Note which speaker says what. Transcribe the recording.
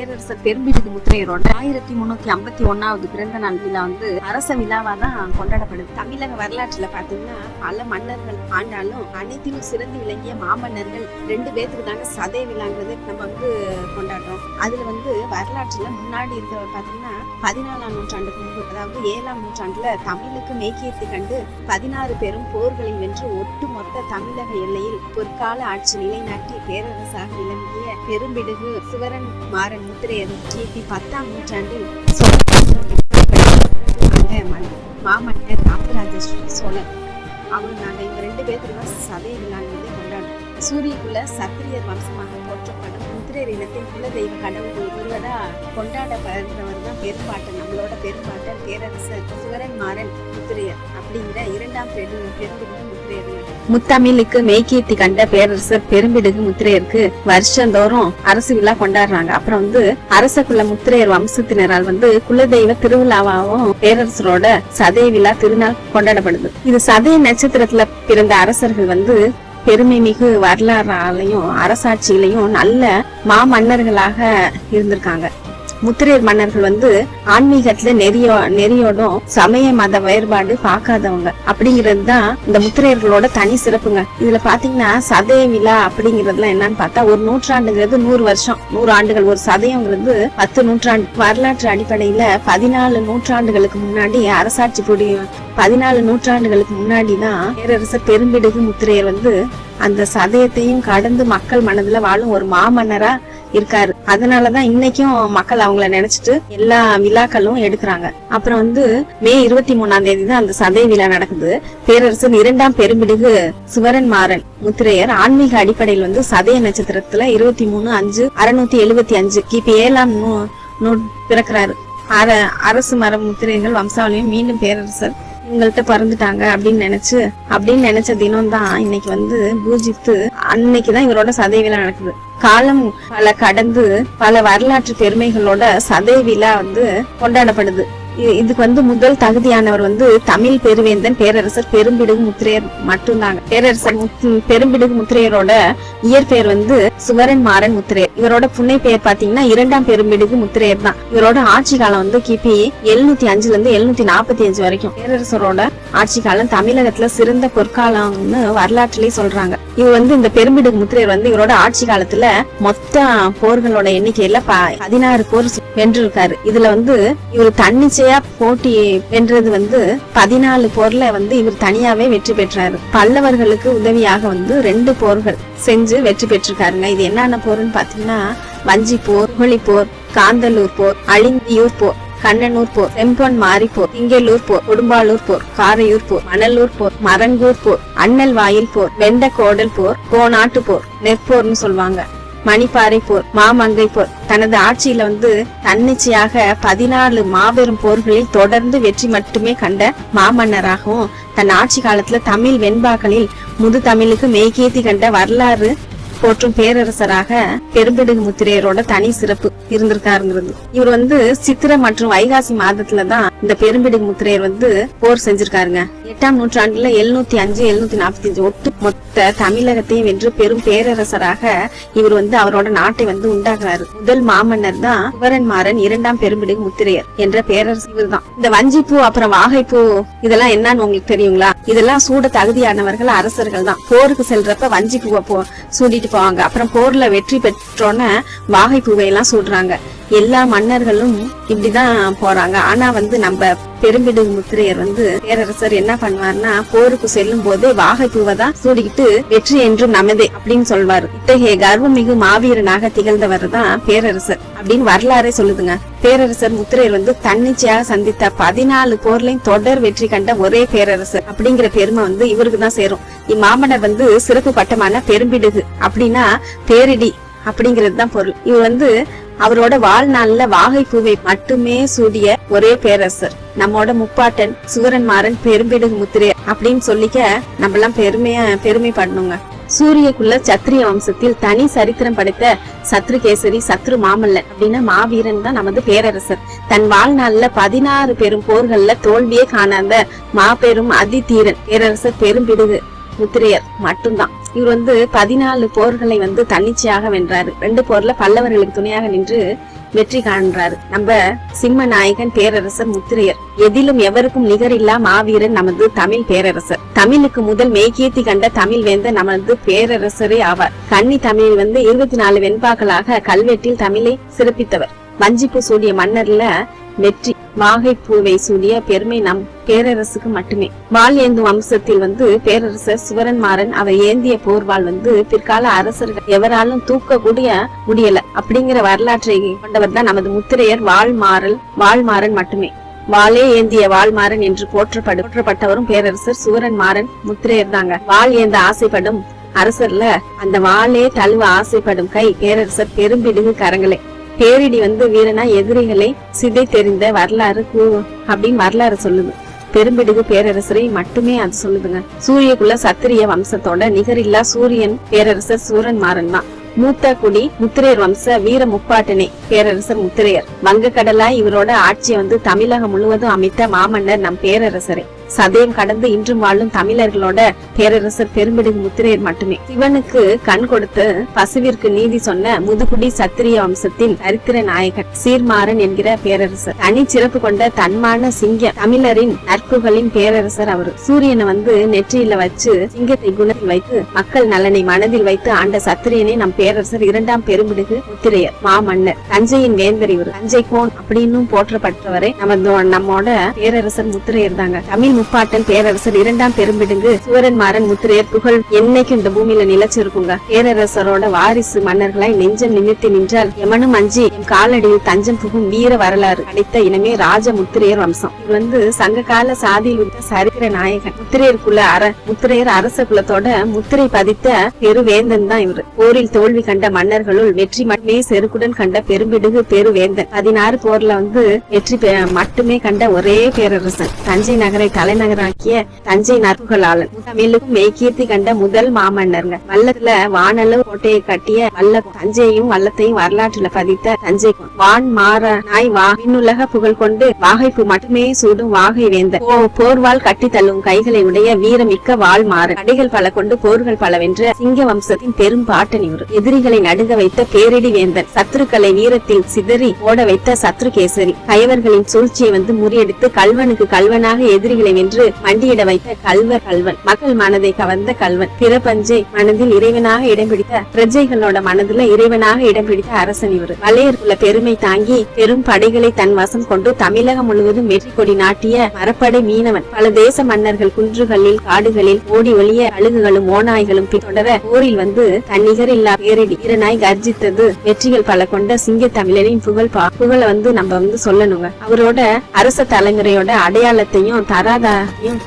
Speaker 1: பேரரசர் பெரும்பிடுகு முத்திரையரோட 1351வது பிறந்த நாள் விழா அரச விழாவா தான் கொண்டாடப்படுது. தமிழக வரலாற்றுல பாத்தீங்கன்னா பல மன்னர்கள் ஆண்டாலும் அனைத்திலும் சிறந்து விளங்கிய மாமன்னர்கள் 2 பேத்துக்கு தாங்க சதய விழாங்கிறது நம்ம கொண்டாடுறோம். அதுல வரலாற்றுல முன்னாடி இருக்கிறவர் பாத்தீங்கன்னா 14ஆம் நூற்றாண்டுக்கு முன்பு, அதாவது 7ஆம் நூற்றாண்டுல தமிழுக்கு மெய்கீர்த்தி கண்டு 16 பெரும் போர்களில் வென்று ஒட்டுமொத்த தமிழக எல்லையில் பொற்கால ஆட்சி நிலைநாட்டி பேரரசாக விளங்கிய பெரும்பிடுகு சிவரன் மாறன் முத்திரையர் கிபி 10ஆம் நூற்றாண்டில் மாமன்னர் ராமராஜ சோழன் அவரு நாங்க இவங்க 2 பேருக்கு சதய விழாங்கிறதே கொண்டாடுறோம். சூரியக்குள்ள சத்திரியர் வம்சமாக போற்றப்படும் முத்திரையர் இனத்தின் குல தெய்வ கடவுள் ஒருவரா கொண்டாடப்படுறவர் தான் பெரும்பாட்டன். நம்மளோட பெரும்பாட்டன் பேரரசர் சிவரன் மாறன் முத்திரையர் அப்படிங்கிற 2ஆம் பெரும்பிடுகு முத்திரையர். முத்தமிழுக்கு மெய்கீர்த்தி கண்ட பேரரசர் பெரும்பிடுகு முத்திரையருக்கு வருஷந்தோறும் அரசு விழா கொண்டாடுறாங்க. அப்புறம் அரசகுல முத்திரையர் வம்சத்தினரால் குலதெய்வ திருவிழாவாகவும் பேரரசரோட சதய விழா திருநாள் கொண்டாடப்படுது. இது சதய நட்சத்திரத்துல பிறந்த அரசர்கள் பெருமை மிகு வரலாறாலையும் அரசாட்சியிலையும் நல்ல மாமன்னர்களாக இருந்திருக்காங்க. முத்திரையர் மன்னர்கள் ஆன்மீகத்துல நெறியோடும் சமய மத வேறுபாடு பார்க்காதவங்க அப்படிங்கிறது தான் இந்த முத்திரையர்களோட தனி சிறப்புங்க. இதுல பாத்தீங்கன்னா சதய விழா அப்படிங்கறதுலாம் என்னன்னு பார்த்தா, ஒரு நூற்றாண்டுங்கிறது 100 வருஷம், 100 ஆண்டுகள். ஒரு சதயங்கிறது 10 நூற்றாண்டு. வரலாற்று அடிப்படையில 14 நூற்றாண்டுகளுக்கு முன்னாடி அரசாட்சி புரியும் 14 நூற்றாண்டுகளுக்கு முன்னாடிதான் பேரரசர் பெரும்பிடுகு முத்திரையர் அந்த சதயத்தையும் கடந்து மக்கள் மனதுல வாழும் ஒரு மாமன்னரா இருக்காரு. அதனாலதான் இன்னைக்கும் மக்கள் அவங்கள நினைச்சிட்டு எல்லா விழாக்களும் எடுக்கிறாங்க. அப்புறம் மே 23ஆம் தேதி தான் அந்த சதய விழா நடக்குது. பேரரசர் 2ஆம் பெரும்பிடுகு சிவரன் மாறன் முத்திரையர் ஆன்மீக அடிப்படையில் சதய நட்சத்திரத்துல 23/5/675 கிபி 7ஆம் பிறக்கிறாரு. அரசு மரம் முத்திரையர்கள் வம்சாவளியும் மீண்டும் பேரரசர் இவங்கள்ட்ட பறந்துட்டாங்க அப்படின்னு நினைச்ச தினம் தான் இன்னைக்கு பூஜித்து அன்னைக்குதான் இவரோட சதய விழா நடக்குது. காலம் பல கடந்து பல வரலாற்று பெருமைகளோட சதய விழா கொண்டாடப்படுது. இதுக்கு முதல் தகுதியானவர் தமிழ் பெருவேந்தன் பேரரசர் பெரும்பிடுகு முத்திரையர் மட்டும்தாங்க. பேரரசர் பெரும்பிடுகு முத்திரையரோட இயற்பெயர் சிவரன் மாறன் முத்திரையர். இவரோட புனை பெயர் பாத்தீங்கன்னா 2ஆம் பெரும்பிடுகு முத்திரையர் தான். இவரோட ஆட்சி காலம் கிபி 705 இருந்து 745 வரைக்கும். பேரரசரோட ஆட்சி காலம் தமிழகத்துல சிறந்த பொற்காலம்னு வரலாற்றிலேயே சொல்றாங்க. இவர் இந்த பெரும்பிடுகு முத்திரையர் இவரோட ஆட்சி காலத்துல மொத்த போர்களோட எண்ணிக்கையில 16 போர் வென்றிருக்காரு. இதுல இவர் தன்னிச்சையா போட்டி வென்றது 14 போர்ல இவர் தனியாவே வெற்றி பெற்றாரு. பல்லவர்களுக்கு உதவியாக 2 போர்கள் செஞ்சு வெற்றி பெற்றிருக்காருங்க. இது என்னென்ன போர்னு பாத்தீங்கன்னா, வஞ்சி போர், புகழி போர், காந்தலூர் போர், அழிந்தியூர் போர், கண்ணனூர் போர், செம்பொன் மாரி போர், திங்களூர் போர், கொடும்பாலூர் போர், காரையூர் போர், மணலூர் போர், மரங்கூர் போர், அண்ணல் வாயில் போர், வெண்ட கோடல் போர், கோநாட்டு போர், நெற்போர்னு சொல்லுவாங்க, மணிப்பாறை போர், மாமங்கை போர். தனது ஆட்சியில தன்னிச்சையாக 14 மாபெரும் போர்களில் தொடர்ந்து வெற்றி மட்டுமே கண்ட மாமன்னராகவும் தன் ஆட்சி காலத்துல தமிழ் வெண்பாக்களில் முது தமிழுக்கு மெய்கீர்த்தி கண்ட வரலாறு போற்றும் பேரரசராக பெரும்பிடுகு முத்திரையரோட தனி சிறப்பு இருந்திருக்காருங்கிறது. இவர் சித்திரை மற்றும் வைகாசி மாதத்துலதான் இந்த பெரும்பிடுகு முத்திரையர் போர் செஞ்சிருக்காருங்க. 8ஆம் நூற்றாண்டுல 705 745 ஒட்டு மொத்த தமிழகத்தையும் வென்று பெரும் பேரரசராக இவர் அவரோட நாட்டை உண்டாக்குறாரு. முதல் மாமன்னர் தான் சிவரன் மாறன் 2ஆம் பெரும்பிடுகு முத்திரையர் என்ற பேரரசர் இவர் தான். இந்த வஞ்சிப்பூ அப்புறம் வாகைப்பூ இதெல்லாம் என்னன்னு உங்களுக்கு தெரியுங்களா? இதெல்லாம் சூட தகுதியானவர்கள் அரசர்கள் தான். போருக்கு செல்றப்ப வஞ்சிப்பூவை சூடிட்டு போவாங்க. அப்புறம் போர்ல வெற்றி பெற்றோன்னு வாகை பூவை எல்லாம் சூடுறாங்க. எல்லா மன்னர்களும் இப்படிதான் போறாங்க. ஆனா நம்ம பெரும்பிடுகு முத்திரையர் பேரரசர் என்ன பண்ணுவாருன்னா, போருக்கு செல்லும் போதே வாகை பூவை தான் சூடிக்கிட்டு வெற்றி என்றும் நமதே அப்படின்னு சொல்வாரு. இத்தகைய கர்வமிகு மாவீரனாக திகழ்ந்தவர் தான் பேரரசர் அப்படின்னு வரலாறே சொல்லுதுங்க. பேரரசர் முத்திரையர் தன்னிச்சையாக சந்தித்த 14 போர்லையும் தொடர் வெற்றி கண்ட ஒரே பேரரசர் அப்படிங்கிற பெருமை இவருக்கு தான் சேரும். இம்மாமன்னர் சிறப்பு பட்டமான பெரும்பிடுகு அப்படின்னா பேரிடி அப்படிங்கிறது தான் பொருள். இவர் அவரோட வாழ்நாள்ல வாகை பூவை மட்டுமே சூடிய ஒரே பேரரசர். நம்மோட முப்பாட்டன் சிவரன் மாறன் பெரும்பிடுகு முத்திரையர் அப்படின்னு சொல்லிக்க நம்ம எல்லாம் பெருமைப்படணுங்க. சூரியக்குள்ள சத்திரிய வம்சத்தில் தனி சரித்திரம் படைத்த சத்ருகேசரி சத்ரு மாமல்லன் அப்படின்னா மாவீரன் தான் நமது பேரரசர். தன் வாழ்நாள்ல 16 பெரும் போர்கள்ல தோல்வியே காணாத மாபெரும் அதிதீரன் பேரரசர் பெரும்பிடுகு முத்திரையர் மட்டும்தான். இவர் 14 போர்களை தன்னிச்சையாக வென்றாரு. 2 போர்ல பல்லவர்களுக்கு துணையாக நின்று வெற்றி காண்றாரு நம்ம சிம்ம நாயகன் பேரரசர் முத்திரையர். எதிலும் எவருக்கும் நிகரில்லா மாவீரன் நமது தமிழ் பேரரசர். தமிழுக்கு முதல் மெய்கீர்த்தி கண்ட தமிழ் வேந்த நமது பேரரசரே ஆவார். கன்னி தமிழ் 24 வெண்பாக்களாக கல்வெட்டில் தமிழை சிறப்பித்தவர். வஞ்சிப்பு சூடிய மன்னர்ல வெற்றி வாகை பூவை சூடிய பெருமை நம் பேரரசுக்கு மட்டுமே. வாள் ஏந்தும் வம்சத்தில் பேரரசர் சுவரன்மாறன் அவர் ஏந்திய போர்வாள் பிற்கால அரசர்கள் எவராலும் தூக்க கூடிய முடியல அப்படிங்கிற வரலாற்றை கொண்டவர் தான் நமது முத்திரையர் வாழ்மாறன் மட்டுமே. வாளே ஏந்திய வாழ்மாறன் என்று போற்றப்பட்டவரும் பேரரசர் சுவரன்மாறன் முத்திரையர் தாங்க. வாள் ஏந்த ஆசைப்படும் அரசர்ல அந்த வாளே தழுவ ஆசைப்படும் கை பேரரசர் பெரும்பிடுகு கரங்களே. பேரிடி வீரனா எதிரிகளை சிதை தெரிந்த வரலாறு அப்படின்னு வரலாறு சொல்லுது. பெரும்பிடுகு பேரரசரை மட்டுமே அது சொல்லுதுங்க. சூரியகுல சத்திரிய வம்சத்தோட நிகரில்லா சூரியன் பேரரசர் சூரன்மாறன் தான். மூத்த குடி முத்திரையர் வம்ச வீர முப்பாட்டனே பேரரசர் முத்திரையர். வங்க கடலாய் இவரோட ஆட்சியை தமிழகம் முழுவதும் அமைத்த மாமன்னர் நம் பேரரசரே. சதயம் கடந்து இன்றும் வாழும் தமிழர்களோட பேரரசர் பெரும்பிடுகு முத்திரையர் மட்டுமே. சிவனுக்கு கண் கொடுத்து பசுவிற்கு நீதி சொன்ன முதுகுடி சத்திரிய வம்சத்தின் சரித்திர நாயகன் சீர்மாறன் என்கிற பேரரசர். தனி சிறப்பு கொண்ட தன்மான சிங்கம். தமிழரின் நற்புகளின் பேரரசர் அவரு. சூரியனை நெற்றியில வச்சு சிங்கத்தை குணத்தில் வைத்து மக்கள் நலனை மனதில் வைத்து ஆண்ட சத்திரியனே நம் பேரரசர் இரண்டாம் பெரும்பிடுகு முத்திரையர் மாமன்னர். தஞ்சையின் வேந்தர் இவர். தஞ்சை கோன் அப்படின்னு போற்றப்பட்டவரை நம்மோட பேரரசர் முத்திரையர் தாங்க. தமிழ் முப்பாட்டன் பேரரசர் இரண்டாம் பெரும்பிடுகு சுவரன்மாறன் முத்திரையர் புகழ் என்னைக்கு இந்த பூமியில நிலைச்சிருக்குங்க. பேரரசரோட வாரிசு மன்னர்களாய் நெஞ்சம் நிமிர்த்தி நின்றால் எமனும் அஞ்சி எம் காலடியில் தஞ்சம் புகும் வீர வரலாறு அளித்த இனமே ராஜ முத்திரையர் வம்சம். இது சங்க கால சாதியில் உள்ள சரித்திர நாயகன். முத்திரையர் அரச குலத்தோட முத்திரை பதித்த பெருவேந்தன் தான் இவரு. போரில் தோல்வி கண்ட மன்னர்களுள் வெற்றி மட்டுமே செருக்குடன் கண்ட பெரும்பிடுகு பெருவேந்தன். 16 போர்ல வெற்றி மட்டுமே கண்ட ஒரே பேரரசன். தஞ்சை நகரை தலைநகராக்கிய தஞ்சை நற்புகழாளன். தமிழுக்கும் மெய்கீர்த்தி கண்ட முதல் மாமன்னர்ங்க. வல்லத்துல வானளவு கோட்டையை கட்டிய வல்ல தஞ்சையும் வல்லத்தையும் வரலாற்றுல பதித்த தஞ்சை வான் மாறனாய் விண்ணுலக புகழ் கொண்டு வாகைப்பு மட்டுமே சூடும் வாகை வேந்த. போர்வால் கட்டி தள்ளும் கைகளை உடைய வீரமிக்க வாழ் மாறு. கடைகள் பல கொண்டு போர்கள் பல வென்ற சிங்க வம்சத்தின் பெரும் பாட்டன் இவர். எதிரிகளை நடுங்க வைத்த பேரிடி வேந்தன். சத்ருக்களை வீரத்தில் சிதறி ஓட வைத்த சத்ரு கேசரி. கயவர்களின் சூழ்ச்சியை முறியடித்து கல்வனுக்கு கல்வனாக எதிரிகளை வென்று மண்டியிட வைத்த கல்வன். மக்கள் மனதை கவர்ந்த கல்வன். பிரபஞ்சை மனதில் இறைவனாக இடம் பிடித்த பிரஜைகளோட மனதுல இறைவனாக இடம் பிடித்த அரசன் இவர். வளையர்குல பெருமை தாங்கி பெரும் படைகளை தன் வசம் கொண்டு தமிழகம் முழுவதும் வெற்றி கொடி நாட்டிய மரப்படை மீனவன். பல தேச மன்னர்கள் குன்றுகளில் காடுகளில் ஓடி ஒளிய அழுகுகளும் ஓநாய்களும் பின்தொடர போரில் தன்னிகர் இல்லா பேரிடி வீரனாய் கர்ஜித்தது வெற்றிகள் பல கொண்ட சிங்க தமிழரின் புகழ நம்ம சொல்லணுங்க. அவரோட அரச தலைமுறையோட அடையாளத்தையும் தராதையும்